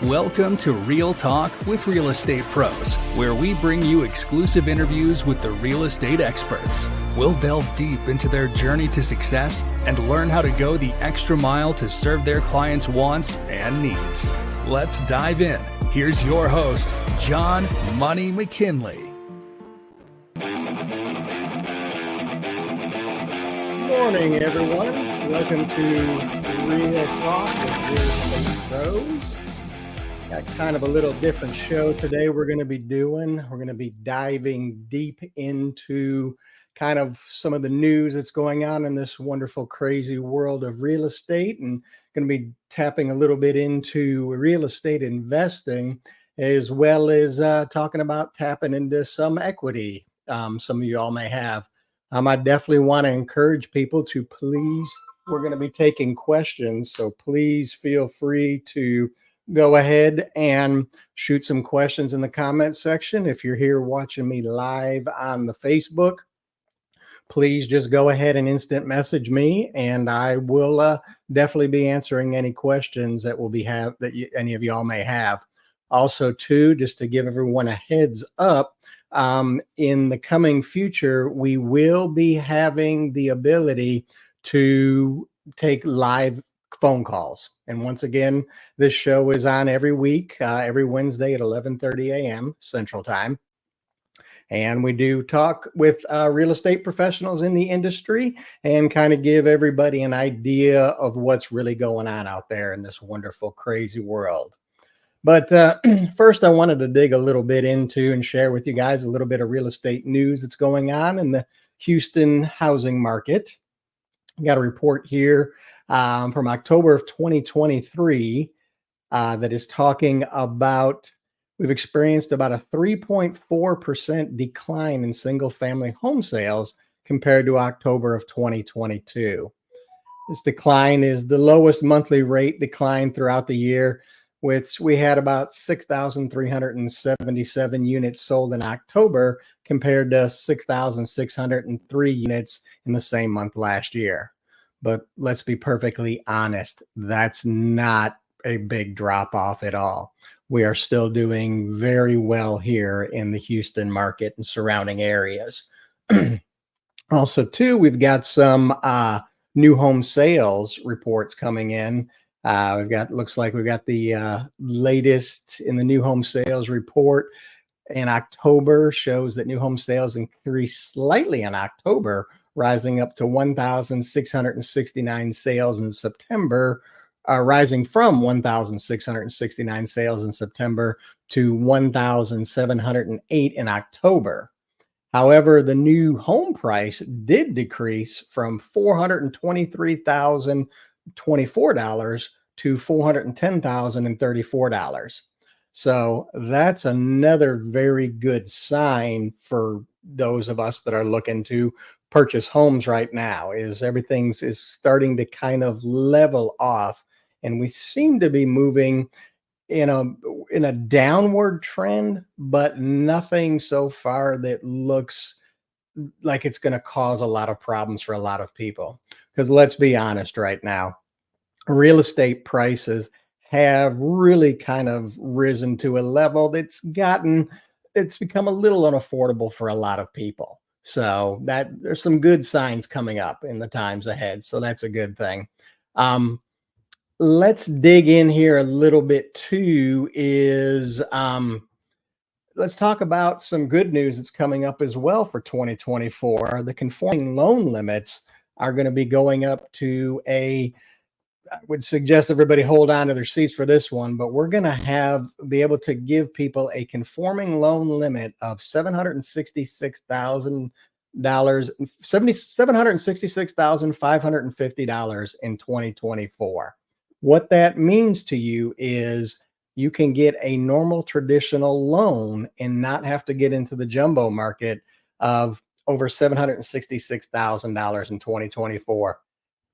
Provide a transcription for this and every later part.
Welcome to Real Talk with Real Estate Pros, where we bring you exclusive interviews with the real estate experts. We'll delve deep into their journey to success and learn how to go the extra mile to serve their clients' wants and needs. Let's dive in. Here's your host, John Money McKinley. Good morning, everyone. Welcome to Real Talk with Real Estate Pros. Got kind of a little different show today we're going to be doing. We're going to be diving deep into kind of some of the news that's going on in this wonderful, crazy world of real estate, and going to be tapping a little bit into real estate investing, as well as talking about tapping into some equity some of you all may have. I definitely want to encourage people to please, we're going to be taking questions, so please feel free to go ahead and shoot some questions in the comment section. If you're here watching me live on the Facebook, please just go ahead and instant message me, and I will definitely be answering any questions that any of y'all may have. Also, too, just to give everyone a heads up, in the coming future, we will be having the ability to take live phone calls. And once again, this show is on every week, every Wednesday at 11:30 a.m. Central Time. And we do talk with real estate professionals in the industry and kind of give everybody an idea of what's really going on out there in this wonderful, crazy world. But first, I wanted to dig a little bit into and share with you guys a little bit of real estate news that's going on in the Houston housing market. I got a report here from October of 2023 that is talking about we've experienced about a 3.4% decline in single-family home sales compared to October of 2022. This decline is the lowest monthly rate decline throughout the year, which we had about 6,377 units sold in October compared to 6,603 units in the same month last year. But let's be perfectly honest, that's not a big drop off at all. We are still doing very well here in the Houston market and surrounding areas. Also, too, we've got some new home sales reports coming in. Looks like we've got the latest in the new home sales report in October shows that new home sales increased slightly in October, rising up to 1,669 sales in September, rising from 1,669 sales in September to 1,708 in October. However, the new home price did decrease from $423,024 to $410,034. So that's another very good sign for those of us that are looking to purchase homes right now, is everything's is starting to kind of level off, and we seem to be moving in a downward trend, but nothing so far that looks like it's going to cause a lot of problems for a lot of people. Because let's be honest right now, real estate prices have really kind of risen to a level it's become a little unaffordable for a lot of people. So that there's some good signs coming up in the times ahead. So that's a good thing. Let's dig in here a little bit too, let's talk about some good news that's coming up as well for 2024. The conforming loan limits are going to be going up to I would suggest everybody hold on to their seats for this one, but we're going to be able to give people a conforming loan limit of $766,550 in 2024. What that means to you is you can get a normal traditional loan and not have to get into the jumbo market of over $766,000 in 2024.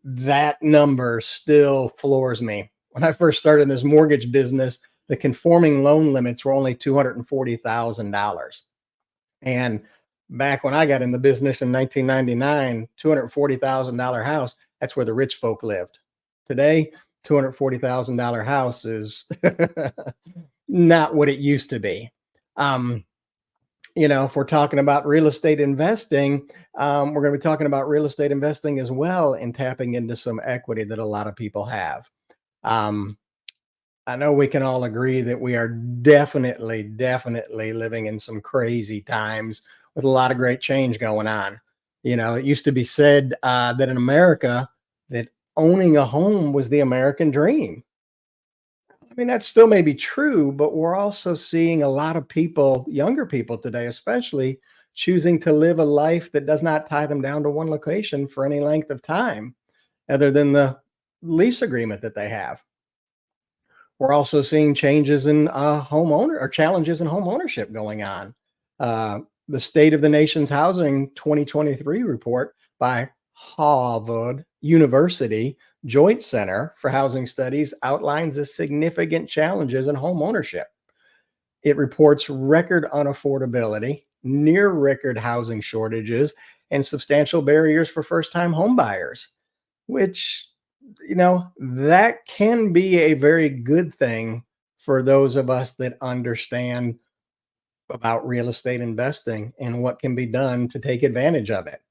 That number still floors me. When I first started in this mortgage business, the conforming loan limits were only $240,000. And back when I got in the business in 1999, $240,000 house, that's where the rich folk lived. Today, $240,000 house is not what it used to be. Um, if we're talking about real estate investing, we're going to be talking about real estate investing as well and tapping into some equity that a lot of people have. Um, I know we can all agree that we are definitely living in some crazy times with a lot of great change going on. It used to be said that in America, that owning a home was the American dream. I mean, that still may be true, but we're also seeing a lot of people, younger people today, especially, choosing to live a life that does not tie them down to one location for any length of time, other than the lease agreement that they have. We're also seeing changes in homeowner or challenges in home ownership going on. The State of the Nation's Housing 2023 report by Harvard University Joint Center for Housing Studies outlines the significant challenges in home ownership. It reports record unaffordability, near record housing shortages, and substantial barriers for first-time home buyers, which that can be a very good thing for those of us that understand about real estate investing and what can be done to take advantage of it.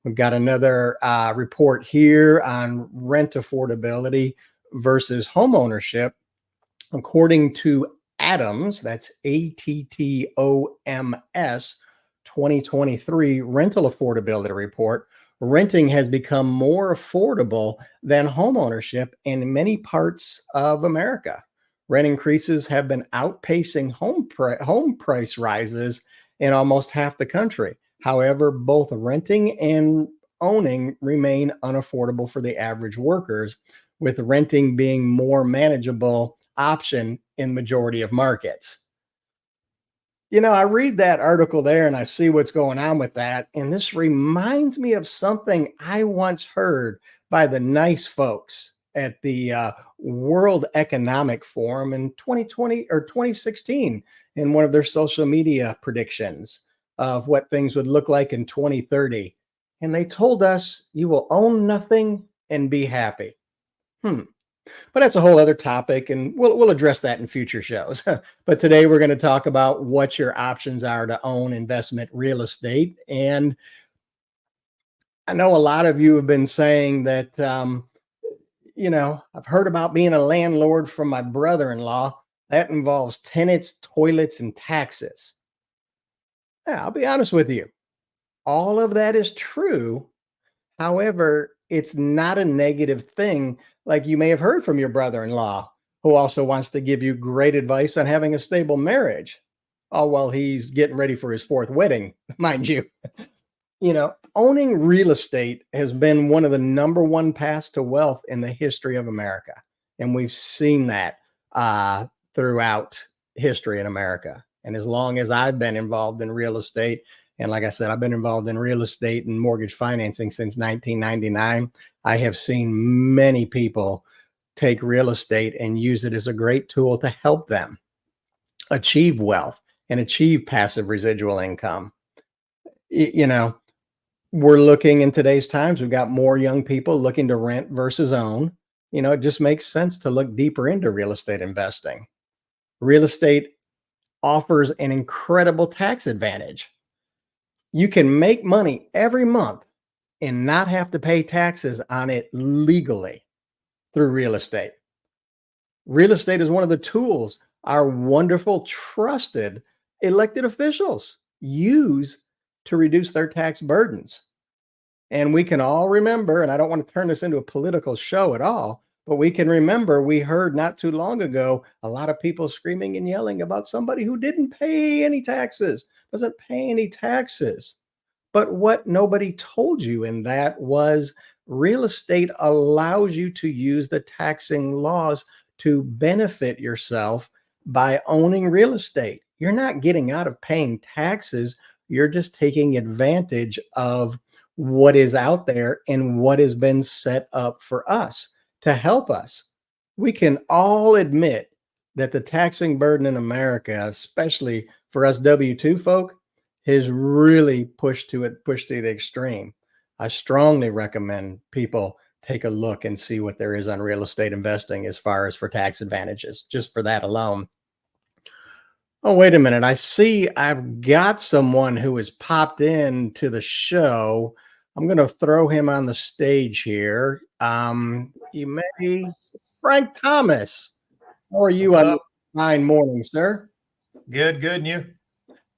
We've got another report here on rent affordability versus home ownership. According to Adams, that's ATTOMS 2023 rental affordability report, renting has become more affordable than homeownership in many parts of America. Rent increases have been outpacing home price rises in almost half the country. However, both renting and owning remain unaffordable for the average workers, with renting being more manageable option in majority of markets. I read that article there and I see what's going on with that. And this reminds me of something I once heard by the nice folks at the World Economic Forum in 2020 or 2016 in one of their social media predictions of what things would look like in 2030. And they told us, you will own nothing and be happy. But that's a whole other topic, and we'll address that in future shows. But today we're going to talk about what your options are to own investment real estate. And I know a lot of you have been saying that, I've heard about being a landlord from my brother-in-law. That involves tenants, toilets, and taxes. Yeah, I'll be honest with you. All of that is true. However, it's not a negative thing like you may have heard from your brother-in-law, who also wants to give you great advice on having a stable marriage, all while he's getting ready for his fourth wedding, mind you. Owning real estate has been one of the number one paths to wealth in the history of America. And we've seen that throughout history in America. And as long as I've been involved in real estate, and like I said, I've been involved in real estate and mortgage financing since 1999. I have seen many people take real estate and use it as a great tool to help them achieve wealth and achieve passive residual income. We're looking in today's times, we've got more young people looking to rent versus own. It just makes sense to look deeper into real estate investing. Real estate offers an incredible tax advantage. You can make money every month and not have to pay taxes on it legally through real estate. Real estate is one of the tools our wonderful, trusted elected officials use to reduce their tax burdens. And we can all remember, and I don't want to turn this into a political show at all, but we can remember we heard not too long ago a lot of people screaming and yelling about somebody who didn't pay any taxes, doesn't pay any taxes. But what nobody told you in that was real estate allows you to use the taxing laws to benefit yourself by owning real estate. You're not getting out of paying taxes. You're just taking advantage of what is out there and what has been set up for us to help us. We can all admit that the taxing burden in America, especially for us W-2 folk, has really pushed to the extreme. I strongly recommend people take a look and see what there is on real estate investing as far as for tax advantages, just for that alone. Oh, wait a minute. I see I've got someone who has popped in to the show. I'm going to throw him on the stage here. You may, Frank Thomas. How are you What's on this up? fine morning, sir? Good, good. And you?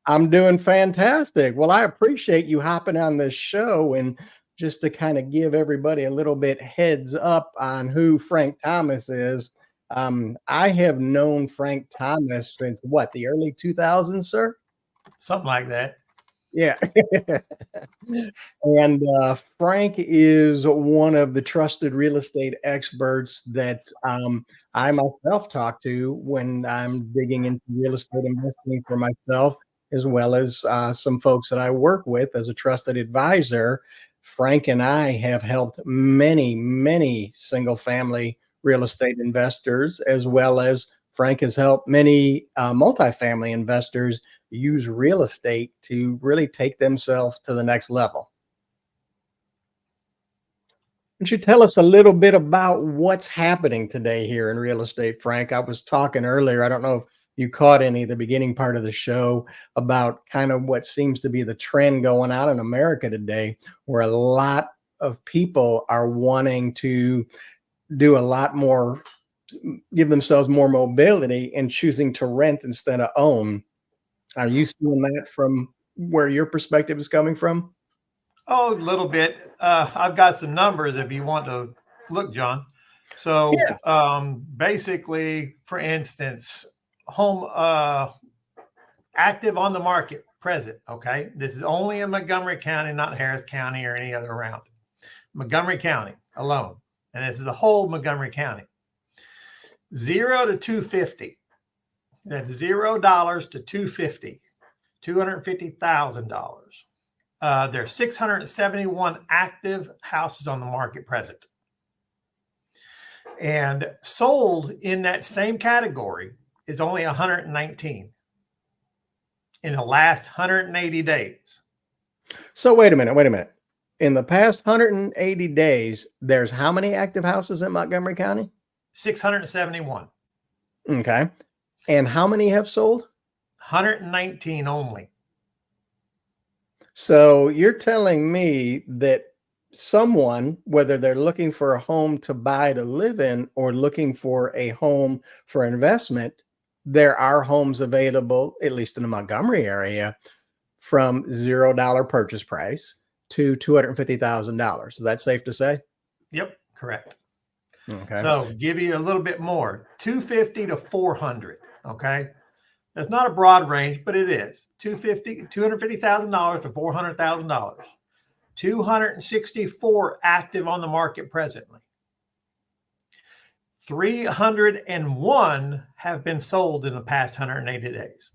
I'm doing fantastic. Well, I appreciate you hopping on this show, and just to kind of give everybody a little bit heads up on who Frank Thomas is. I have known Frank Thomas since what, the early 2000s, sir? Something like that. Yeah. And Frank is one of the trusted real estate experts that I myself talk to when I'm digging into real estate investing for myself, as well as some folks that I work with as a trusted advisor. Frank and I have helped many, many single family real estate investors, as well as Frank has helped many multifamily investors use real estate to really take themselves to the next level. Would you tell us a little bit about what's happening today here in real estate, Frank? I was talking earlier, I don't know if you caught any of the beginning part of the show about kind of what seems to be the trend going on in America today, where a lot of people are wanting to do a lot more, give themselves more mobility and choosing to rent instead of own. Are you seeing that from where your perspective is coming from? Oh, a little bit. I've got some numbers if you want to look, John. So Yeah. basically, for instance, home active on the market present. Okay. This is only in Montgomery County, not Harris County or any other around. Montgomery County alone. And this is the whole Montgomery County. 0 to 250. That's $0 to 250. $250,000. There are 671 active houses on the market present. And sold in that same category is only 119 in the last 180 days. So wait a minute. In the past 180 days, there's how many active houses in Montgomery County? 671. Okay. And how many have sold? 119 only. So you're telling me that someone, whether they're looking for a home to buy to live in or looking for a home for investment, there are homes available, at least in the Montgomery area, from $0 purchase price to $250,000. Is that safe to say? Yep, correct. Okay. So give you a little bit more, 250 to 400. Okay. That's not a broad range, but it is $250,000 to $400,000. 264 active on the market presently. 301 have been sold in the past 180 days.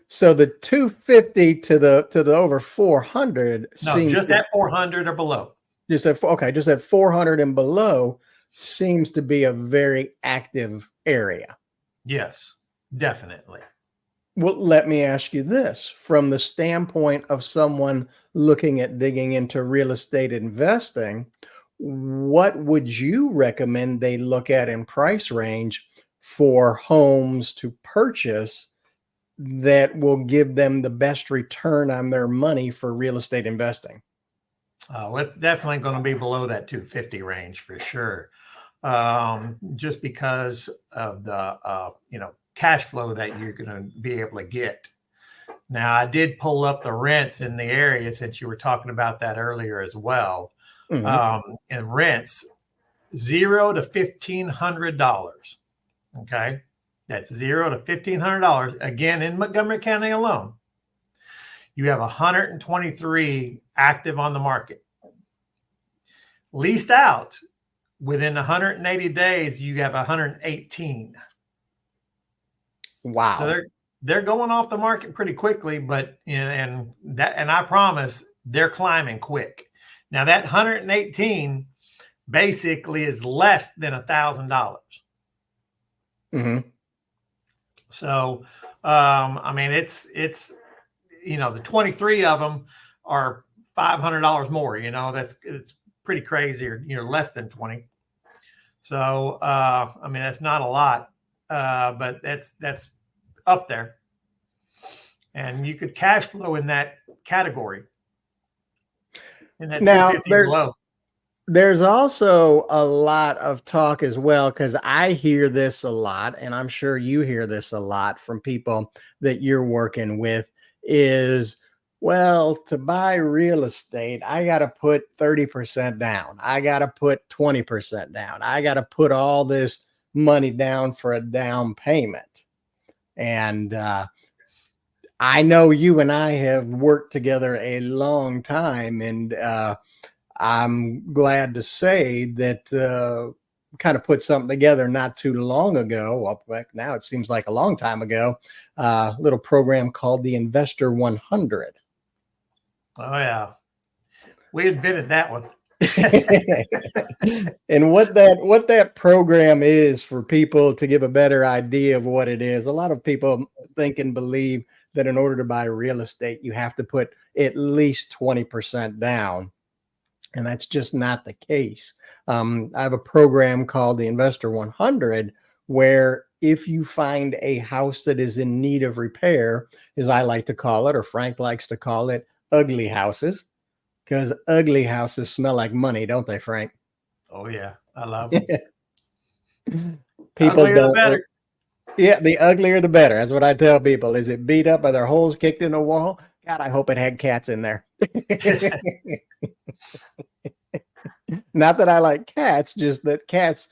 So the 250 to the over 400 No, seems just at 400 or below. Just at 400 and below seems to be a very active area. Yes, definitely. Well, let me ask you this, from the standpoint of someone looking at digging into real estate investing, what would you recommend they look at in price range for homes to purchase that will give them the best return on their money for real estate investing? It's definitely going to be below that 250 range for sure. Just because of the, cash flow that you're going to be able to get. Now, I did pull up the rents in the area since you were talking about that earlier as well. Mm-hmm. And rents, $0 to $1,500. Okay. That's $0 to $1,500. Again, in Montgomery County alone, you have 123 active on the market. Leased out within 180 days, you have 118. Wow. So they're going off the market pretty quickly, but and I promise they're climbing quick. Now that 118 basically is less than $1,000. Mm-hmm. So I mean it's the 23 of them are $500 more. It's pretty crazy, or less than 20. So I mean, that's not a lot, but that's up there, and you could cash flow in that category. In that Now, 250 and below. there's also a lot of talk as well, because I hear this a lot, and I'm sure you hear this a lot from people that you're working with, is, well, to buy real estate, I got to put 30% down. I got to put 20% down. I got to put all this money down for a down payment. And I know you and I have worked together a long time, and I'm glad to say that kind of put something together not too long ago. Well, now it seems like a long time ago. A little program called the Investor 100. Oh yeah, we invented that one. And what that program is, for people to give a better idea of what it is, a lot of people think and believe that in order to buy real estate, you have to put at least 20% down. And that's just not the case. I have a program called the Investor 100, where if you find a house that is in need of repair, as I like to call it, or Frank likes to call it, ugly houses, because ugly houses smell like money, don't they, Frank? Oh yeah, I love them. People Uglier the don't. better. Yeah, the uglier the better. That's what I tell people. Is it beat up? Are there holes kicked in the wall? God, I hope it had cats in there. Not that I like cats, just that cats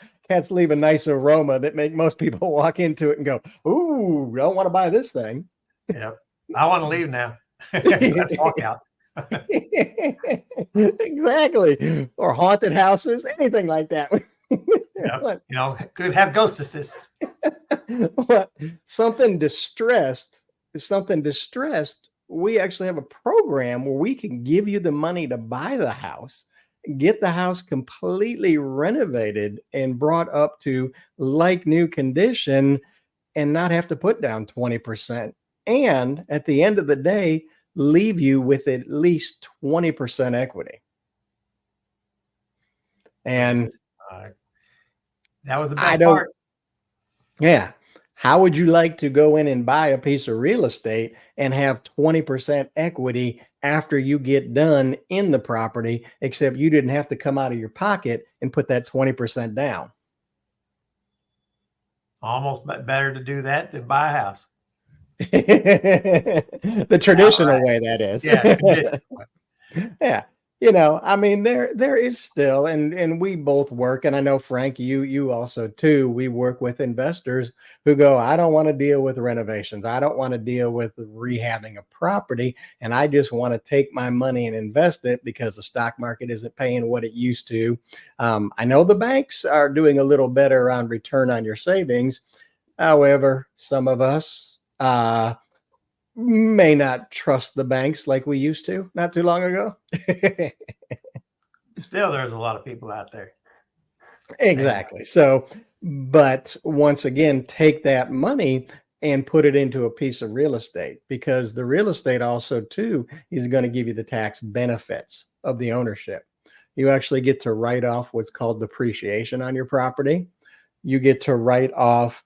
leave a nice aroma that make most people walk into it and go, "Ooh, don't want to buy this thing." Yep. I want to leave now. Let's walk out. Exactly. Or haunted houses, anything like that. Yep. Could have ghost assist. Something distressed. We actually have a program where we can give you the money to buy the house, get the house completely renovated and brought up to like new condition, and not have to put down 20%. And at the end of the day, leave you with at least 20% equity. And that was the best part. Yeah. How would you like to go in and buy a piece of real estate and have 20% equity after you get done in the property, except you didn't have to come out of your pocket and put that 20% down? Almost better to do that than buy a house. The traditional way, that is. Yeah. Yeah. I mean, there is still, and we both work, and I know, Frank, you also too, we work with investors who go, I don't want to deal with renovations. I don't want to deal with rehabbing a property. And I just want to take my money and invest it because the stock market isn't paying what it used to. I know the banks are doing a little better on return on your savings. However, some of us may not trust the banks like we used to not too long ago. Still, there's a lot of people out there. Exactly. So, but once again, take that money and put it into a piece of real estate, because the real estate also too is going to give you the tax benefits of the ownership. You actually get to write off what's called depreciation on your property. You get to write off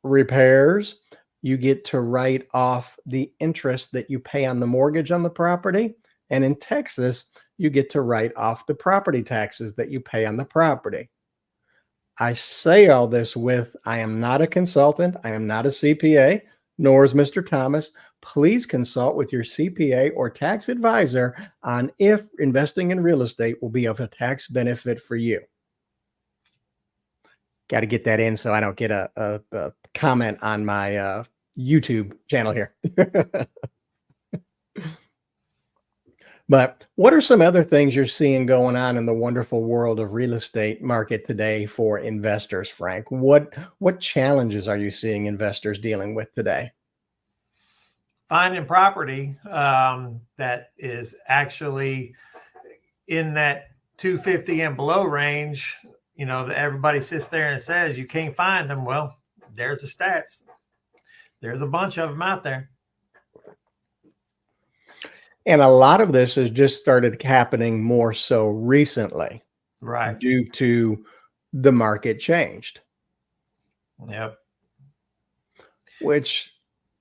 repairs. You get to write off the interest that you pay on the mortgage on the property. And in Texas, you get to write off the property taxes that you pay on the property. I say all this with, I am not a consultant. I am not a CPA, nor is Mr. Thomas. Please consult with your CPA or tax advisor on if investing in real estate will be of a tax benefit for you. Got to get that in so I don't get a comment on my YouTube channel here. But what are some other things you're seeing going on in the wonderful world of real estate market today for investors, Frank? What challenges are you seeing investors dealing with today? Finding property that is actually in that 250 and below range. That everybody sits there and says you can't find them. Well, there's the stats. There's a bunch of them out there. And a lot of this has just started happening more so recently Right. due to the market changed, Yep. which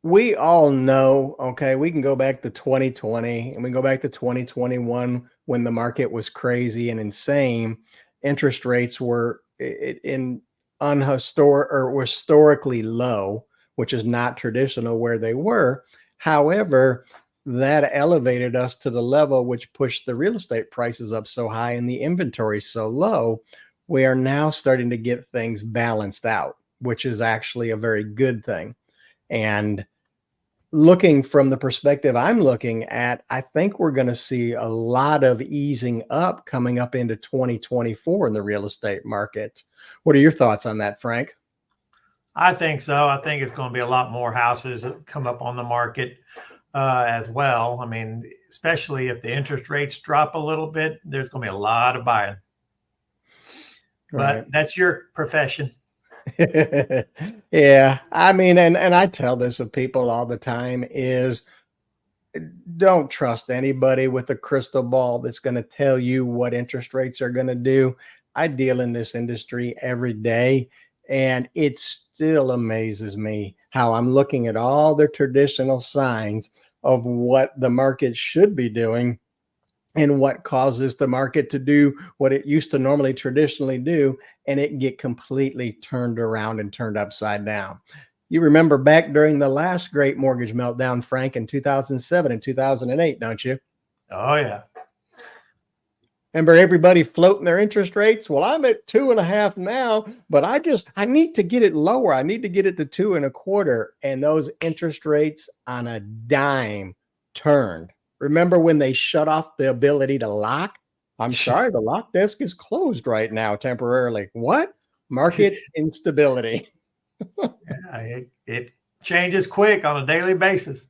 we all know. Okay, we can go back to 2020 and we can go back to 2021 when the market was crazy and insane. Interest rates were in unhistoric or were historically low, which is not traditional where they were. However, that elevated us to the level which pushed the real estate prices up so high and the inventory so low. We are now starting to get things balanced out, which is actually a very good thing. And looking from the perspective I'm looking at, I think we're going to see a lot of easing up coming up into 2024 in the real estate market. What are your thoughts on that, Frank? I think so. I think it's going to be a lot more houses that come up on the market as well. I mean, especially if the interest rates drop a little bit, there's going to be a lot of buying. Right. But that's your profession. Yeah. I mean, and I tell this of people all the time is don't trust anybody with a crystal ball that's going to tell you what interest rates are going to do. I deal in this industry every day, and it still amazes me how I'm looking at all the traditional signs of what the market should be doing and what causes the market to do what it used to normally traditionally do, and it get completely turned around and turned upside down. You remember back during the last great mortgage meltdown, Frank, in 2007 and 2008, don't you? Oh, yeah. Remember everybody floating their interest rates? Well, I'm at 2.5 now, but I need to get it lower. I need to get it to 2.25. And those interest rates on a dime turned. Remember when they shut off the ability to lock? I'm sorry, the lock desk is closed right now temporarily. What? Market instability. Yeah, it changes quick on a daily basis.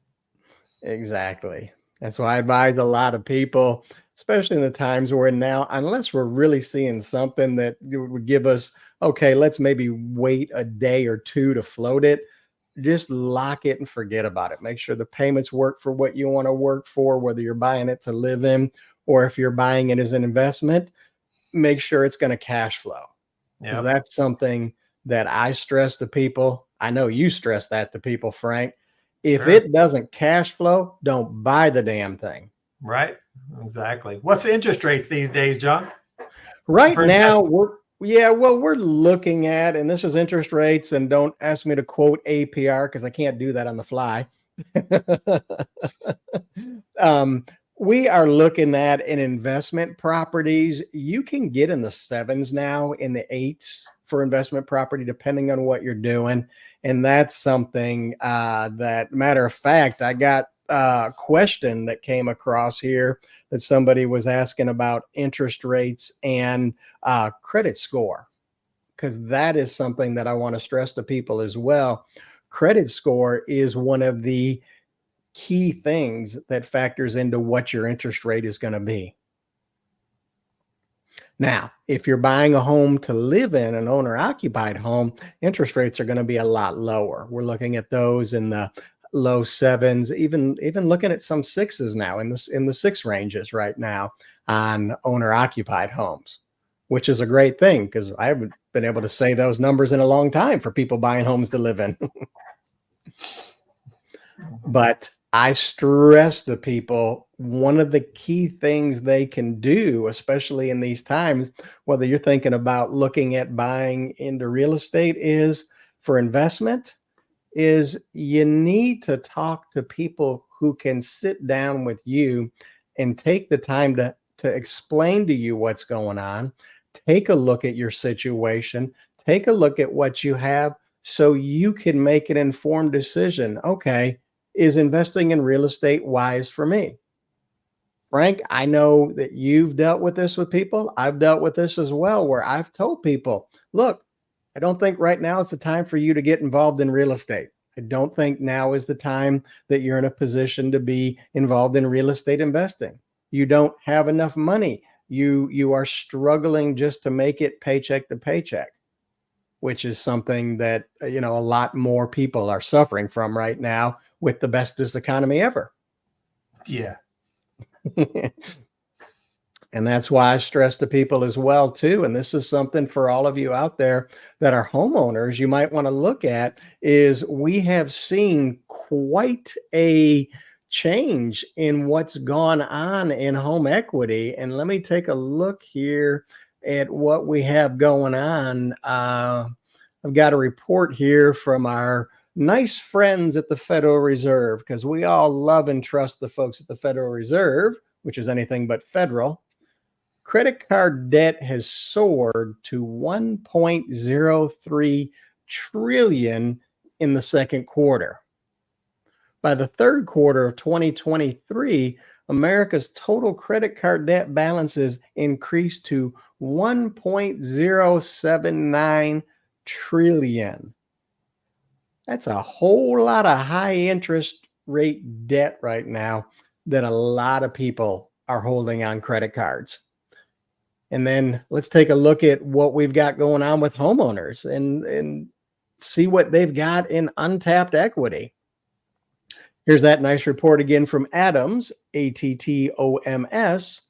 Exactly. That's why I advise a lot of people, especially in the times we're in now, unless we're really seeing something that would give us, okay, let's maybe wait a day or two to float it. Just lock it and forget about it. Make sure the payments work for what you want to work for, whether you're buying it to live in or if you're buying it as an investment, make sure it's going to cash flow. Because Yep. that's something that I stress to people. I know you stress that to people, Frank. If Sure. it doesn't cash flow, don't buy the damn thing. Right. Exactly. What's the interest rates these days, John? Right For now, investment? we're looking at, and this is interest rates, and don't ask me to quote APR because I can't do that on the fly. um, we are looking at in investment properties. You can get in the sevens now, in the eights for investment property, depending on what you're doing. And that's something that, matter of fact, I got a question that came across here that somebody was asking about interest rates and credit score, because that is something that I want to stress to people as well. Credit score is one of the key things that factors into what your interest rate is going to be. Now, if you're buying a home to live in, an owner occupied home, interest rates are going to be a lot lower. We're looking at those in the low sevens, even looking at some sixes now, in the six ranges right now on owner occupied homes, which is a great thing because I haven't been able to say those numbers in a long time for people buying homes to live in. But I stress to people, one of the key things they can do, especially in these times, whether you're thinking about looking at buying into real estate is for investment, is you need to talk to people who can sit down with you and take the time to explain to you what's going on, take a look at your situation, take a look at what you have so you can make an informed decision. Okay, is investing in real estate wise for me? Frank, I know that you've dealt with this with people. I've dealt with this as well, where I've told people, look, I don't think right now is the time for you to get involved in real estate. I don't think now is the time that you're in a position to be involved in real estate investing. You don't have enough money. You are struggling just to make it paycheck to paycheck, which is something that, a lot more people are suffering from right now with the bestest economy ever. Yeah. And that's why I stress to people as well too. And this is something for all of you out there that are homeowners, you might want to look at is we have seen quite a change in what's gone on in home equity. And let me take a look here at what we have going on. I've got a report here from our nice friends at the Federal Reserve, because we all love and trust the folks at the Federal Reserve, which is anything but federal. Credit card debt has soared to 1.03 trillion in the second quarter. By the third quarter of 2023, America's total credit card debt balances increased to 1.079 trillion. That's a whole lot of high interest rate debt right now that a lot of people are holding on credit cards. And then let's take a look at what we've got going on with homeowners and see what they've got in untapped equity. Here's that nice report again from Adams, ATTOMS,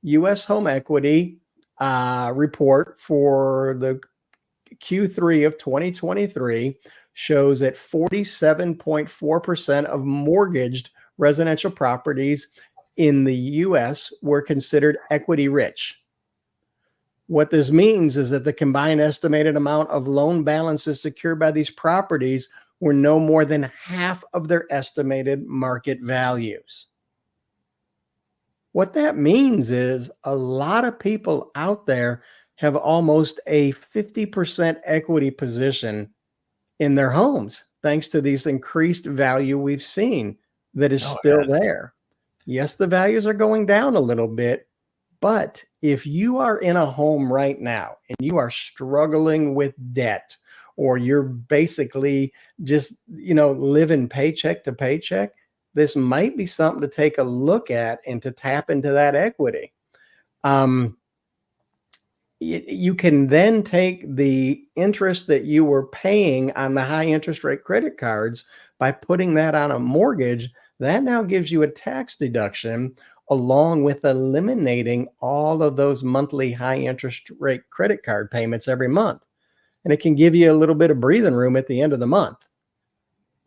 U.S. home equity report for the Q3 of 2023 shows that 47.4% of mortgaged residential properties in the U.S. were considered equity rich. What this means is that the combined estimated amount of loan balances secured by these properties were no more than half of their estimated market values. What that means is a lot of people out there have almost a 50% equity position in their homes, thanks to these increased value we've seen that is still there. Yes, the values are going down a little bit, but if you are in a home right now and you are struggling with debt, or you're basically just, living paycheck to paycheck, this might be something to take a look at and to tap into that equity. You can then take the interest that you were paying on the high interest rate credit cards by putting that on a mortgage. That now gives you a tax deduction, along with eliminating all of those monthly high interest rate credit card payments every month. And it can give you a little bit of breathing room at the end of the month.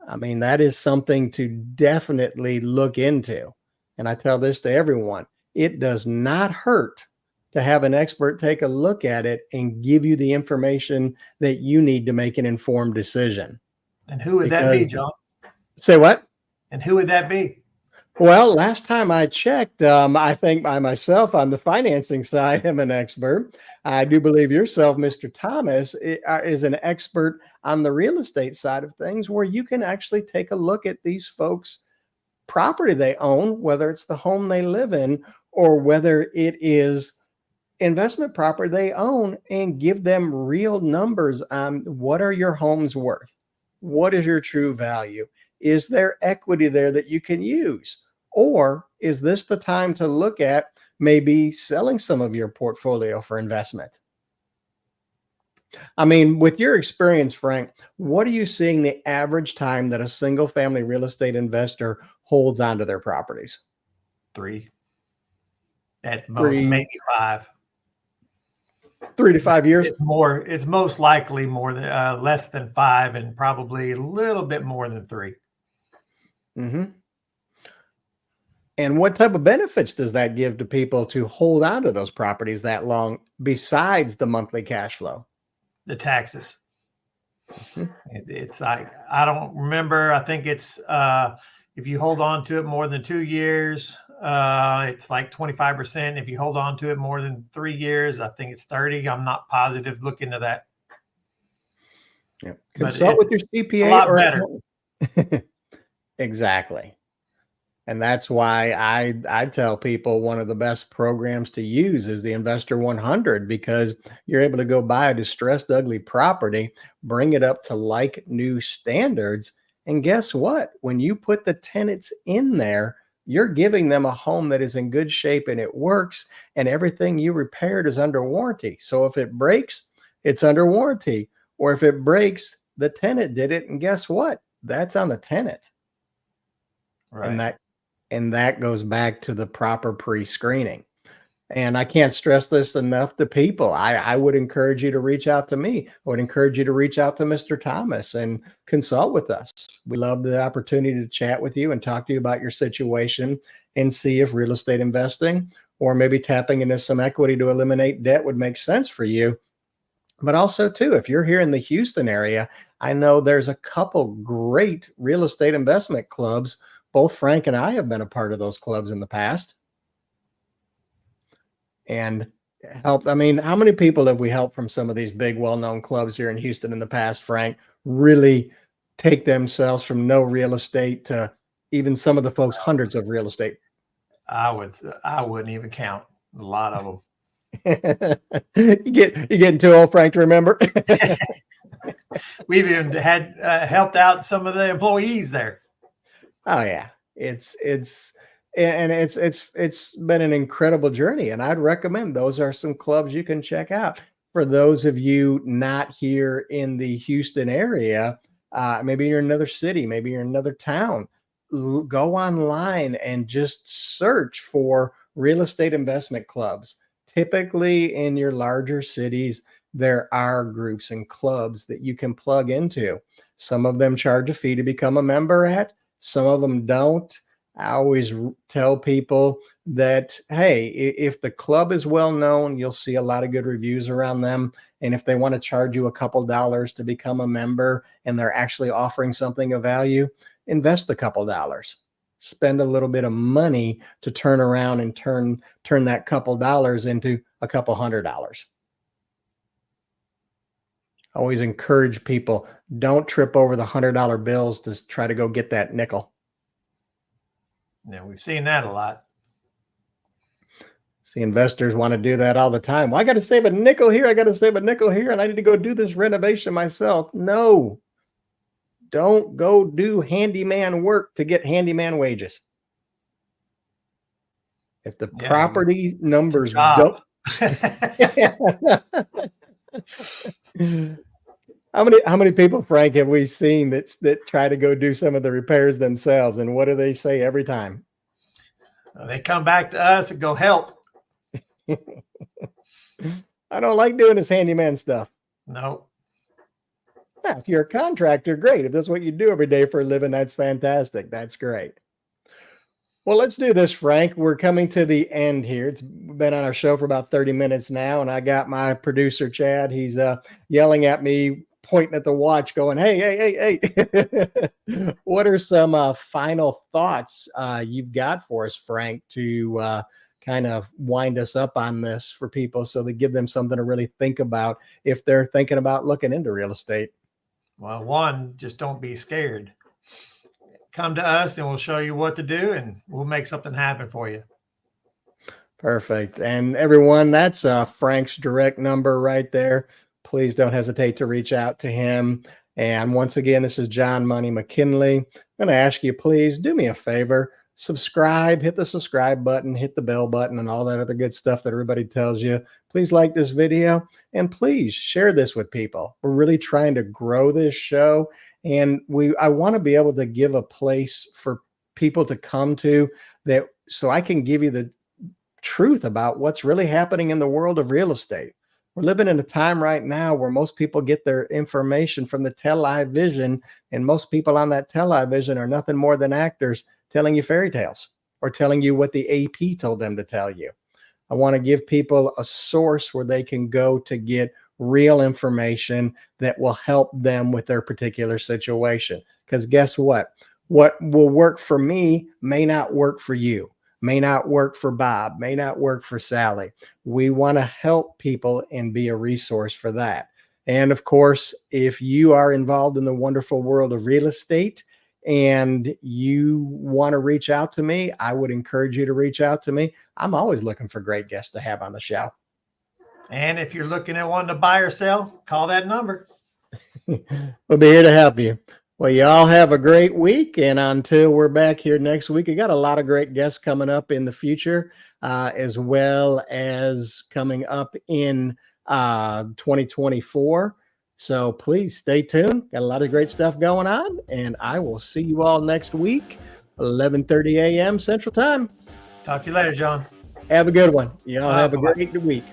I mean, that is something to definitely look into. And I tell this to everyone, it does not hurt to have an expert take a look at it and give you the information that you need to make an informed decision. And who would that be, John? Say what? And who would that be? Well, last time I checked, I think by myself on the financing side, I'm an expert. I do believe yourself, Mr. Thomas, is an expert on the real estate side of things, where you can actually take a look at these folks' property they own, whether it's the home they live in or whether it is investment property they own, and give them real numbers on what are your homes worth? What is your true value? Is there equity there that you can use? Or is this the time to look at maybe selling some of your portfolio for investment? I mean, with your experience, Frank, what are you seeing the average time that a single family real estate investor holds onto their properties? 3. At most, maybe 5. 3 to 5 years? It's most likely more than less than 5, and probably a little bit more than 3. Mm-hmm. And what type of benefits does that give to people to hold on to those properties that long, besides the monthly cash flow? The taxes. Mm-hmm. It's like, I don't remember. I think it's if you hold on to it more than 2 years, it's like 25%. If you hold on to it more than 3 years, I think it's 30. I'm not positive. Look into that. Yeah. Consult with your CPA. A lot better. Exactly. And that's why I tell people one of the best programs to use is the Investor 100, because you're able to go buy a distressed, ugly property, bring it up to like new standards. And guess what? When you put the tenants in there, you're giving them a home that is in good shape and it works, and everything you repaired is under warranty. So if it breaks, it's under warranty. Or if it breaks, the tenant did it. And guess what? That's on the tenant. Right. And And that goes back to the proper pre-screening. And I can't stress this enough to people. I would encourage you to reach out to me. I would encourage you to reach out to Mr. Thomas and consult with us. We love the opportunity to chat with you and talk to you about your situation and see if real estate investing or maybe tapping into some equity to eliminate debt would make sense for you. But also, too, if you're here in the Houston area, I know there's a couple great real estate investment clubs. Both Frank and I have been a part of those clubs in the past. And helped. I mean, how many people have we helped from some of these big, well-known clubs here in Houston in the past, Frank, really take themselves from no real estate to even some of the folks, hundreds of real estate? I wouldn't even count. A lot of them. You're getting too old, Frank, to remember. We've even had helped out some of the employees there. Oh yeah, it's been an incredible journey, and I'd recommend those are some clubs you can check out. For those of you not here in the Houston area, maybe you're in another city, maybe you're in another town, go online and just search for real estate investment clubs. Typically in your larger cities, there are groups and clubs that you can plug into. Some of them charge a fee to become a member at, some of them don't. I always tell people that, hey, if the club is well known, you'll see a lot of good reviews around them. And if they want to charge you a couple dollars to become a member and they're actually offering something of value, invest a couple dollars. Spend a little bit of money to turn around and turn that couple dollars into a couple $100. I always encourage people, don't trip over the $100 bills to try to go get that nickel. Yeah, we've seen that a lot. See, investors want to do that all the time. Well, I got to save a nickel here. I got to save a nickel here, and I need to go do this renovation myself. No, don't go do handyman work to get handyman wages. If the property numbers don't. How many people, Frank, have we seen that try to go do some of the repairs themselves? And what do they say every time? They come back to us and go, help. I don't like doing this handyman stuff. No. Yeah, if you're a contractor, great. If that's what you do every day for a living, that's fantastic. That's great. Well, let's do this, Frank. We're coming to the end here. It's been on our show for about 30 minutes now, and I got my producer, Chad. He's yelling at me, pointing at the watch, going, hey. What are some final thoughts you've got for us, Frank, to kind of wind us up on this for people so they give them something to really think about if they're thinking about looking into real estate? Well, one, just don't be scared. Come to us and we'll show you what to do and we'll make something happen for you. Perfect. And everyone, that's Frank's direct number right there. Please don't hesitate to reach out to him. And once again, this is John Money McKinley. I'm going to ask you, please do me a favor. Subscribe, hit the subscribe button, hit the bell button, and all that other good stuff that everybody tells you. Please like this video and please share this with people. We're really trying to grow this show, and I want to be able to give a place for people to come to that so I can give you the truth about what's really happening in the world of real estate. We're living in a time right now where most people get their information from the television, and most people on that television are nothing more than actors telling you fairy tales or telling you what the AP told them to tell you. I want to give people a source where they can go to get real information that will help them with their particular situation. Because guess what? What will work for me may not work for you, may not work for Bob, may not work for Sally. We want to help people and be a resource for that. And of course, if you are involved in the wonderful world of real estate and you want to reach out to me, I would encourage you to reach out to me. I'm always looking for great guests to have on the show. And if you're looking at wanting to buy or sell, call that number. We'll be here to help you. Well, you all have a great week. And until we're back here next week, we got a lot of great guests coming up in the future, as well as coming up in 2024. So please stay tuned. Got a lot of great stuff going on. And I will see you all next week 11:30 a.m. Central Time. Talk to you later, John. Have a good one. Y'all have a Bye-bye. great week.